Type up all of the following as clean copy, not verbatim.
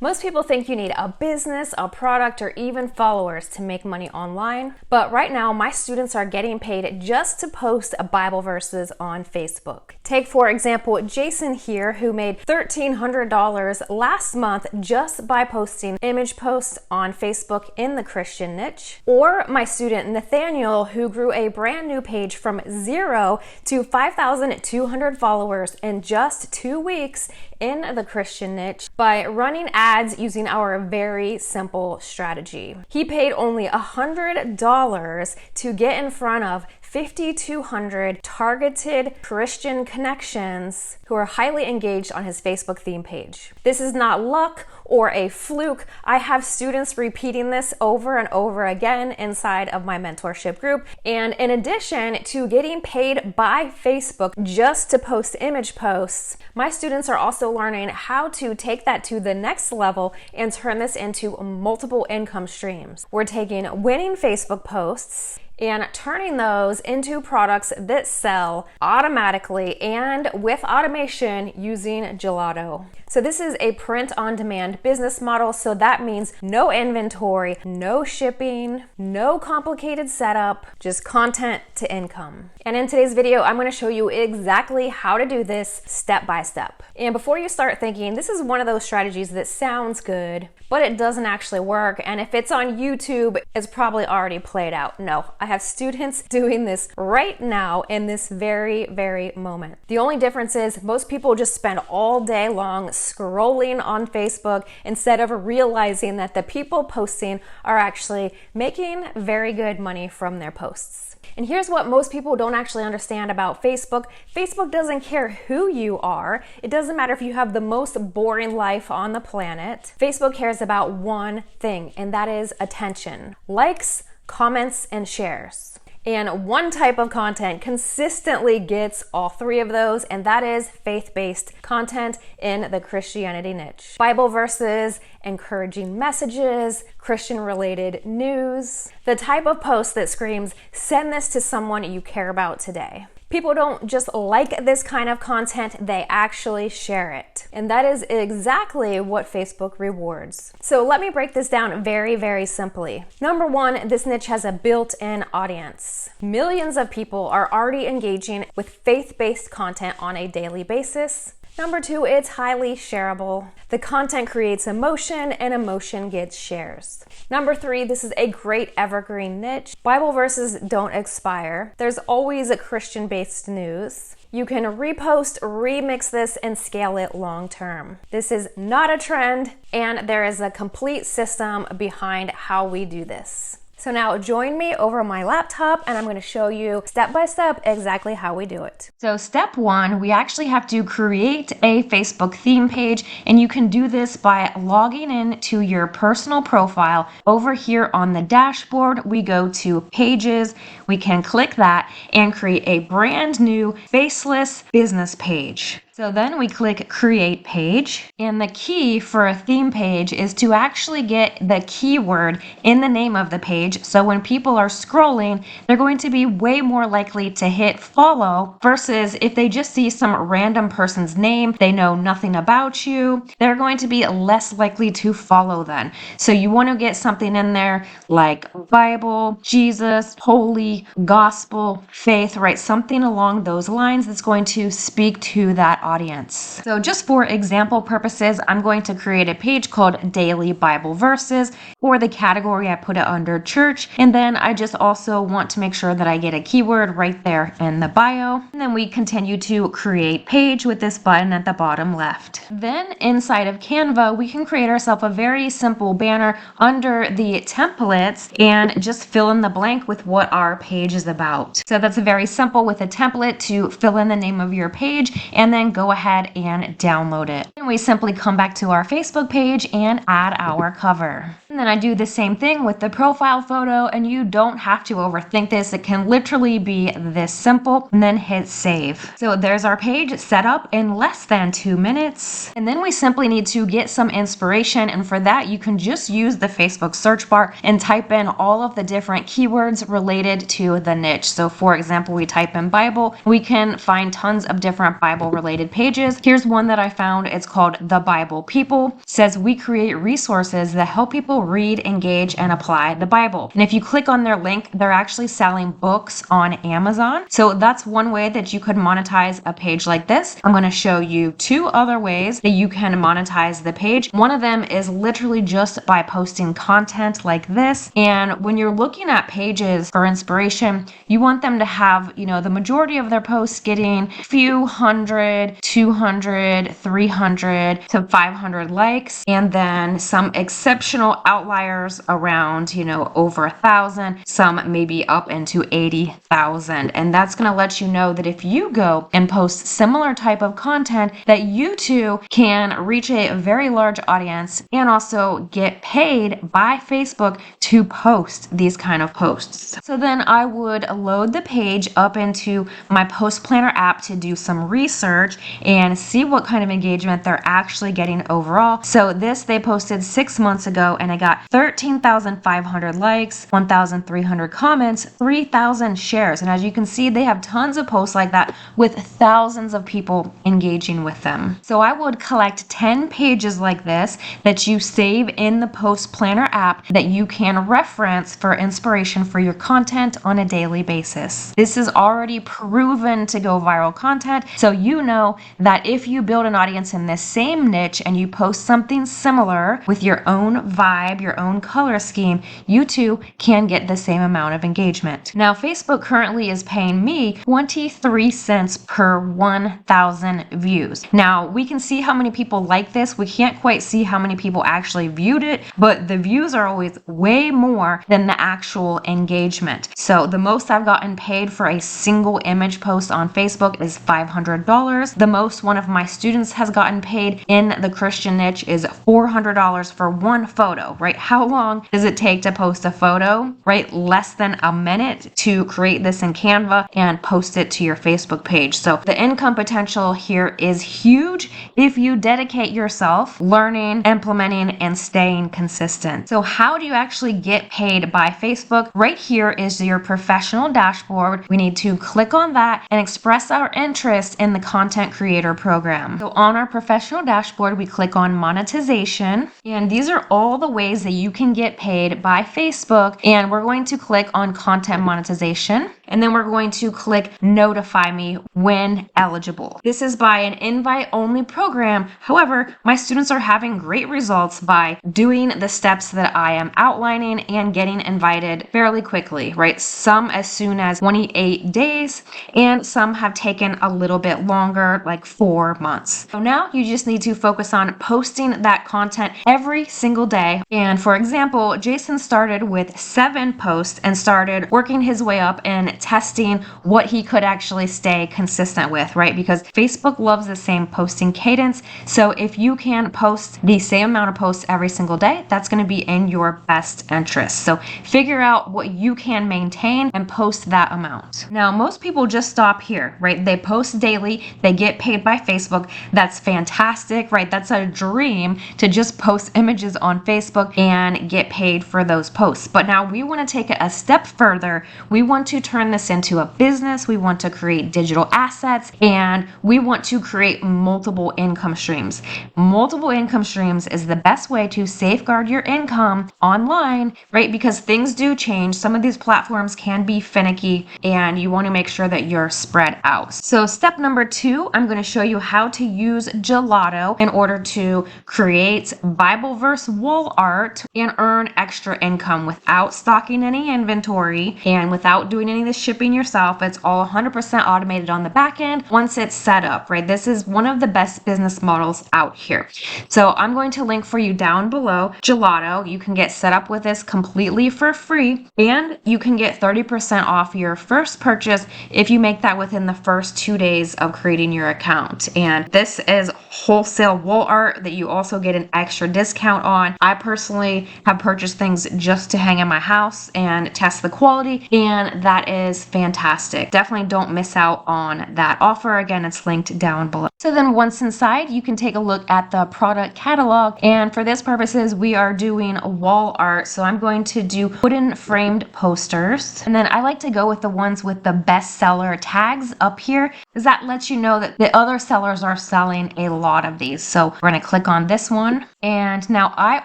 Most people think you need a business, a product, or even followers to make money online. But right now, my students are getting paid just to post Bible verses on Facebook. Take, for example, Jason here, who made $1,300 last month just by posting image posts on Facebook in the Christian niche. Or my student Nathaniel, who grew a brand new page from 0 to 5,200 followers in just 2 weeks in the Christian niche by running ads using our very simple strategy. He paid only $100 to get in front of 5,200 targeted Christian connections who are highly engaged on his Facebook theme page. This is not luck or a fluke. I have students repeating this over and over again inside of my mentorship group. And in addition to getting paid by Facebook just to post image posts, my students are also learning how to take that to the next level and turn this into multiple income streams. We're taking winning Facebook posts and turning those into products that sell automatically and with automation using Gelato. So this is a print-on-demand business model, so that means no inventory, no shipping, no complicated setup, just content to income. And in today's video, I'm going to show you exactly how to do this step by step. And before you start thinking, this is one of those strategies that sounds good, but it doesn't actually work, and if it's on YouTube, it's probably already played out. No, I have students doing this right now in this very, very moment. The only difference is most people just spend all day long scrolling on Facebook instead of realizing that the people posting are actually making very good money from their posts. And here's what most people don't actually understand about Facebook. Facebook doesn't care who you are. It doesn't matter if you have the most boring life on the planet. Facebook cares about one thing, and that is attention. Likes, comments, and shares. And one type of content consistently gets all three of those, and that is faith-based content in the Christianity niche. Bible verses, encouraging messages, Christian-related news, the type of post that screams, send this to someone you care about today. People don't just like this kind of content, they actually share it. And that is exactly what Facebook rewards. So let me break this down very, very simply. Number one, this niche has a built-in audience. Millions of people are already engaging with faith-based content on a daily basis. Number two, it's highly shareable. The content creates emotion, and emotion gets shares. Number three, this is a great evergreen niche. Bible verses don't expire. There's always a Christian-based news. You can repost, remix this, and scale it long term. This is not a trend, and there is a complete system behind how we do this. So now join me over my laptop and I'm going to show you step by step exactly how we do it. So step one, we actually have to create a Facebook theme page, and you can do this by logging in to your personal profile. Over here on the dashboard, we go to pages. We can click that and create a brand new faceless business page. So then we click create page, and the key for a theme page is to actually get the keyword in the name of the page. So when people are scrolling, they're going to be way more likely to hit follow versus if they just see some random person's name, they know nothing about you, they're going to be less likely to follow then. So you want to get something in there like Bible, Jesus, holy, gospel, faith, right? Something along those lines that's going to speak to that audience. So just for example purposes, I'm going to create a page called Daily Bible Verses. For the category, I put it under church. And then I just also want to make sure that I get a keyword right there in the bio. And then we continue to create page with this button at the bottom left. Then inside of Canva, we can create ourselves a very simple banner under the templates and just fill in the blank with what our page is about. So that's very simple with a template to fill in the name of your page and then go ahead and download it. And we simply come back to our Facebook page and add our cover. And then I do the same thing with the profile photo, and you don't have to overthink this. It can literally be this simple, and then hit save. So there's our page set up in less than 2 minutes. And then we simply need to get some inspiration, and for that you can just use the Facebook search bar and type in all of the different keywords related to the niche. So for example, we type in Bible, we can find tons of different Bible related daily pages. Here's one that I found. It's called The Bible People. It says, we create resources that help people read, engage, and apply the Bible. And if you click on their link, they're actually selling books on Amazon. So that's one way that you could monetize a page like this. I'm going to show you two other ways that you can monetize the page. One of them is literally just by posting content like this. And when you're looking at pages for inspiration, you want them to have, the majority of their posts getting a few hundred, 200, 300 to 500 likes, and then some exceptional outliers around, over 1,000, some maybe up into 80,000. And that's going to let you know that if you go and post similar type of content, that you too can reach a very large audience and also get paid by Facebook to post these kind of posts. So then I would load the page up into my post planner app to do some research and see what kind of engagement they're actually getting overall. So this they posted 6 months ago, and I got 13,500 likes, 1,300 comments, 3,000 shares. And as you can see, they have tons of posts like that with thousands of people engaging with them. So I would collect 10 pages like this that you save in the post planner app that you can reference for inspiration for your content on a daily basis. This is already proven to go viral content, so you know that if you build an audience in this same niche and you post something similar with your own vibe, your own color scheme, you too can get the same amount of engagement. Now, Facebook currently is paying me 23 cents per 1,000 views. Now, we can see how many people like this. We can't quite see how many people actually viewed it, but the views are always way more than the actual engagement. So the most I've gotten paid for a single image post on Facebook is $500. The most one of my students has gotten paid in the Christian niche is $400 for one photo, right? How long does it take to post a photo, right? Less than a minute to create this in Canva and post it to your Facebook page. So the income potential here is huge if you dedicate yourself learning, implementing, and staying consistent. So how do you actually get paid by Facebook? Right here is your professional dashboard. We need to click on that and express our interest in the content creator program. So on our professional dashboard, we click on monetization, and these are all the ways that you can get paid by Facebook. And we're going to click on content monetization, and then we're going to click notify me when eligible. This is by an invite only program. However, my students are having great results by doing the steps that I am outlining and getting invited fairly quickly, right? Some as soon as 28 days, and some have taken a little bit longer, like 4 months. So now you just need to focus on posting that content every single day. And for example, Jason started with 7 posts and started working his way up and testing what he could actually stay consistent with, right? Because Facebook loves the same posting cadence. So if you can post the same amount of posts every single day, that's going to be in your best interest. So figure out what you can maintain and post that amount. Now, most people just stop here, right? They post daily, they get paid by Facebook. That's fantastic, right? That's a dream to just post images on Facebook and get paid for those posts. But now we want to take it a step further. We want to turn this into a business. We want to create digital assets, and we want to create multiple income streams. Multiple income streams is the best way to safeguard your income online, right? Because things do change. Some of these platforms can be finicky, and you want to make sure that you're spread out. So step number 2, I'm going to show you how to use Gelato in order to create Bible verse wall art and earn extra income without stocking any inventory and without doing any of the shipping yourself. It's all 100% automated on the back end once it's set up, right? This is one of the best business models out here. So I'm going to link for you down below Gelato. You can get set up with this completely for free, and you can get 30% off your first purchase if you make that within the first 2 days of creating your account. And this is wholesale wall art that you also get an extra discount on. I personally have purchased things just to hang in my house and test the quality, and that is is fantastic. Definitely don't miss out on that offer. Again, it's linked down below. So then once inside, you can take a look at the product catalog. And for this purposes, we are doing wall art. So I'm going to do wooden framed posters. And then I like to go with the ones with the bestseller tags up here, because that lets you know that the other sellers are selling a lot of these. So we're going to click on this one. And now I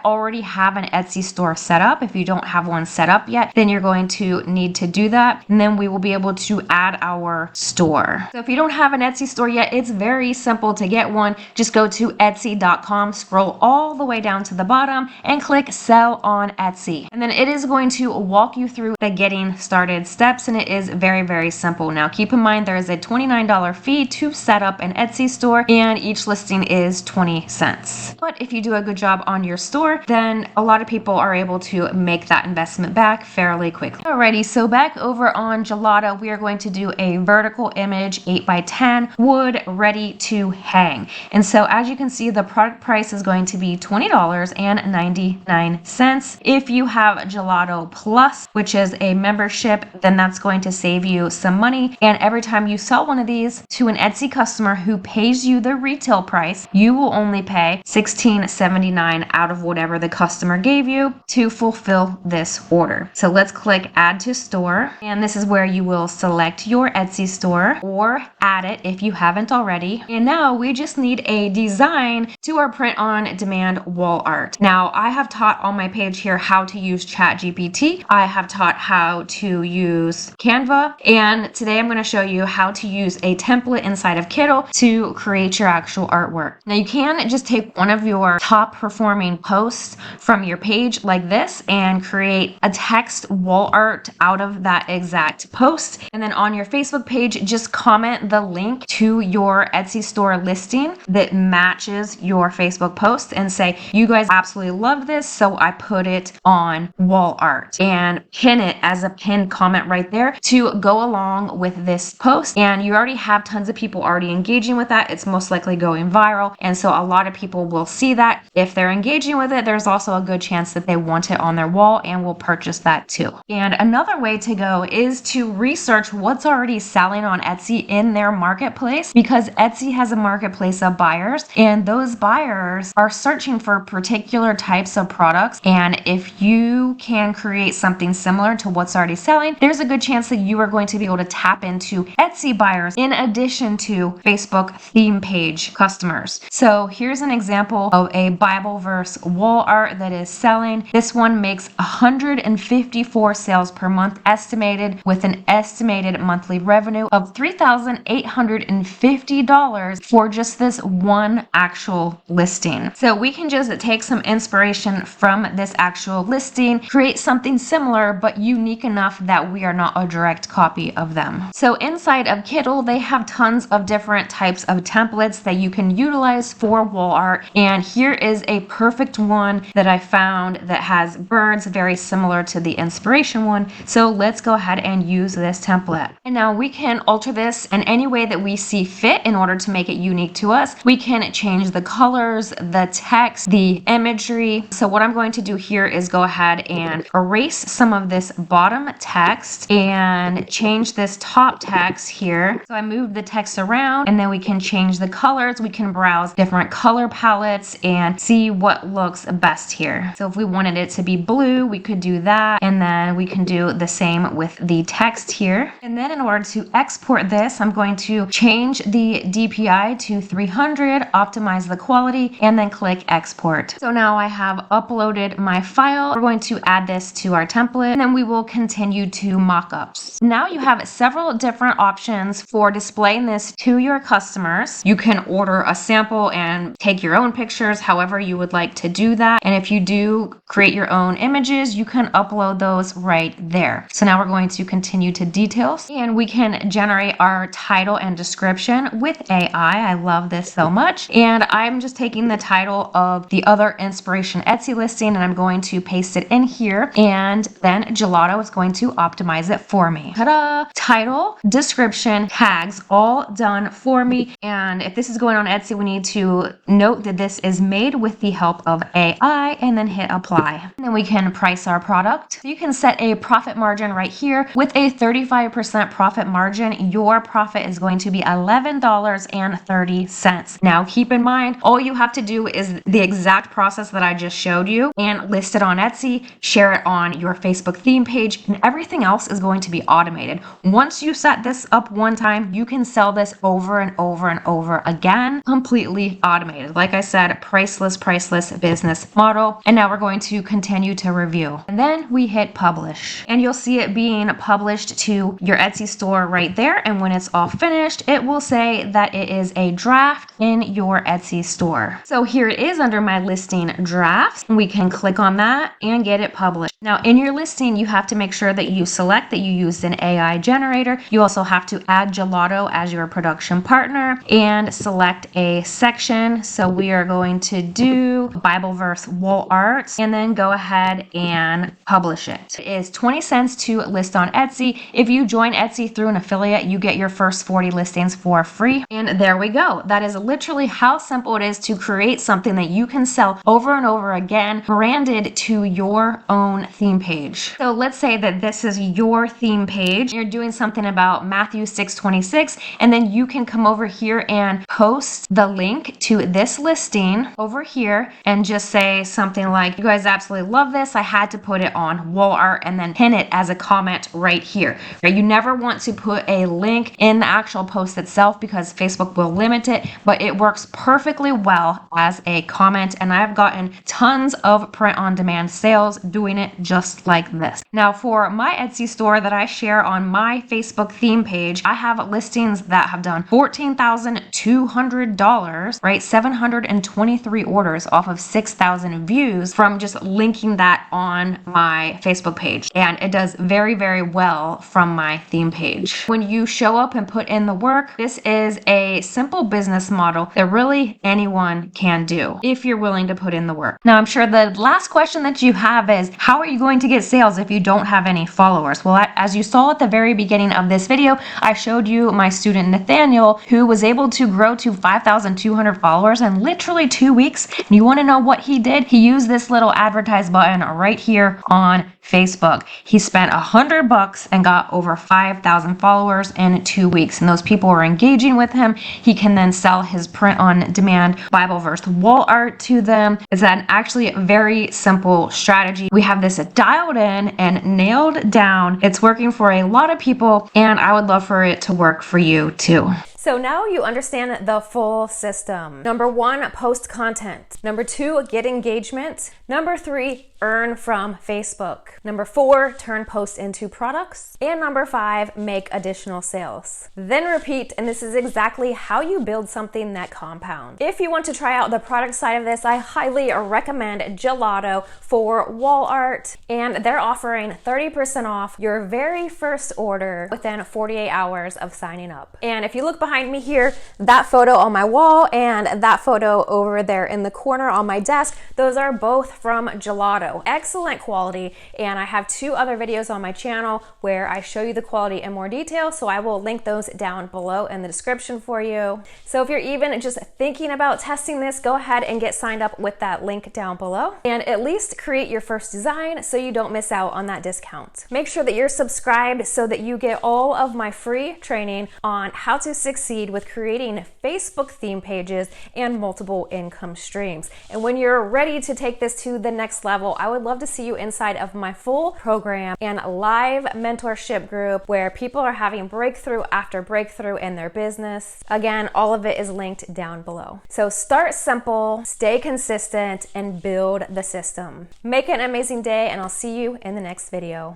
already have an Etsy store set up. If you don't have one set up yet, then you're going to need to do that. And then we will be able to add our store. So if you don't have an Etsy store yet, it's very simple to get one. Just go to etsy.com, scroll all the way down to the bottom and click sell on Etsy. And then it is going to walk you through the getting started steps, and it is very, very simple. Now keep in mind there is a $29 fee to set up an Etsy store, and each listing is 20 cents. But if you do a good job on your store, then a lot of people are able to make that investment back fairly quickly. Alrighty, so back over on Gelato, we are going to do a vertical image 8x10 wood ready to hang. And so as you can see, the product price is going to be $20.99. If you have Gelato Plus, which is a membership, then that's going to save you some money. And every time you sell one of these to an Etsy customer who pays you the retail price, you will only pay $16.79 out of whatever the customer gave you to fulfill this order. So let's click add to store, and this is where you will select your Etsy store or add it if you haven't already. And now we just need a design to our print on demand wall art. Now I have taught on my page here how to use ChatGPT. I have taught how to use Canva, and today I'm going to show you how to use a template inside of Kittl to create your actual artwork. Now you can just take one of your top performing posts from your page like this and create a text wall art out of that exact post. And then on your Facebook page, just comment the link to your Etsy store listing that matches your Facebook post and say, you guys absolutely loved this, so I put it on wall art, and pin it as a pinned comment right there to go along with this post. And you already have tons of people already engaging with that. It's most likely going viral. And so a lot of people will see that. If they're engaging with it, there's also a good chance that they want it on their wall and will purchase that too. And another way to go is to research what's already selling on Etsy in their marketplace, because Etsy has a marketplace of buyers, and those buyers are searching for particular types of products. And if you can create something similar to what's already selling, there's a good chance that you are going to be able to tap into Etsy buyers in addition to Facebook theme page customers. So here's an example of a Bible verse wall art that is selling. This one makes 154 sales per month estimated, with an estimated monthly revenue of $3,850 for just this one actual listing. So we can just take some inspiration from this actual listing, create something similar but unique enough that we are not a direct copy of them. So inside of Kittl, they have tons of different types of templates that you can utilize for wall art. And here is a perfect one that I found that has birds very similar to the inspiration one. So let's go ahead and use this template. And now we can alter this in any way that we see fit in order to make it unique to us. We can change the colors, the text, the imagery. So what I'm going to do here is go ahead and erase some of this bottom text and change this top text here. So I moved the text around, and then we can change the colors. We can browse different color palettes and see what looks best here. So if we wanted it to be blue, we could do that. And then we can do the same with the text here. And then in order to export this, I'm going to change the DPI to 300, optimize the quality, and then click export. So now I have uploaded my file. We're going to add this to our template, and then we will continue to mock-ups. Now you have several different options for displaying this to your customers. You can order a sample and take your own pictures, however you would like to do that. And if you do create your own images, you can upload those right there. So now we're going to continue to details, and we can generate our title and description with AI. I love this so much. And I'm just taking the title of the other inspiration Etsy listing, and I'm going to paste it in here, and then Gelato is going to optimize it for me. Ta-da! Title, description, tags, all done for me. And if this is going on Etsy, we need to note that this is made with the help of AI, and then hit apply. And then we can price our product. So you can set a profit margin right here with a 35% profit margin, your profit is going to be $11.30. Now, keep in mind, all you have to do is the exact process that I just showed you and list it on Etsy, share it on your Facebook theme page, and everything else is going to be automated. Once you set this up one time, you can sell this over and over and over again, completely automated. Like I said, priceless business model. And now we're going to continue to review. And then we hit publish, and you'll see it being published to your Etsy store right there. And when it's all finished, it will say that it is a draft in your Etsy store. So here it is under my listing drafts. We can click on that and get it published. Now in your listing, you have to make sure that you select that you used an AI generator. You also have to add Gelato as your production partner and select a section. So we are going to do Bible verse wall art and then go ahead and publish it. It is 20 cents to list on Etsy. If you join Etsy through an affiliate, you get your first 40 listings for free. And there we go. That is literally how simple it is to create something that you can sell over and over again, branded to your own theme page. So let's say that this is your theme page. You're doing something about Matthew 6:26, and then you can come over here and post the link to this listing over here and just say something like, you guys absolutely love this. I had to put it on wall art, and then pin it as a comment right here. Right? You never want to put a link in the actual post itself because Facebook will limit it, but it works perfectly well as a comment. And I've gotten tons of print on demand sales doing it just like this. Now for my Etsy store that I share on my Facebook theme page, I have listings that have done $14,200, right? 723 orders off of 6,000 views from just linking that on my Facebook page. And it does very, very well from my theme page. When you show up and put in the work, this is a simple business model that really anyone can do if you're willing to put in the work. Now, I'm sure the last question that you have is, how are you going to get sales if you don't have any followers? Well, as you saw at the very beginning of this video, I showed you my student Nathaniel, who was able to grow to 5,200 followers in literally 2 weeks. And you want to know what he did? He used this little advertise button right here on Facebook. He spent $100 and got over 5,000 followers in 2 weeks. And those people were engaging with him. He can then sell his print on demand Bible verse wall art to them. It's actually a very simple strategy. We have this dialed in and nailed down. It's working for a lot of people, and I would love for it to work for you too. So now you understand the full system. Number 1, post content. Number 2, get engagement. Number 3, earn from Facebook. Number 4, turn posts into products. And number 5, make additional sales. Then repeat, and this is exactly how you build something that compounds. If you want to try out the product side of this, I highly recommend Gelato for wall art, and they're offering 30% off your very first order within 48 hours of signing up. And if you look behind me here, that photo on my wall and that photo over there in the corner on my desk, those are both from Gelato. Excellent quality, and I have 2 other videos on my channel where I show you the quality in more detail, so I will link those down below in the description for you. So if you're even just thinking about testing this, go ahead and get signed up with that link down below, and at least create your first design so you don't miss out on that discount. Make sure that you're subscribed so that you get all of my free training on how to succeed with creating Facebook theme pages and multiple income streams. And when you're ready to take this to the next level, I would love to see you inside of my full program and live mentorship group where people are having breakthrough after breakthrough in their business. Again, all of it is linked down below. So start simple, stay consistent, and build the system. Make it an amazing day, and I'll see you in the next video.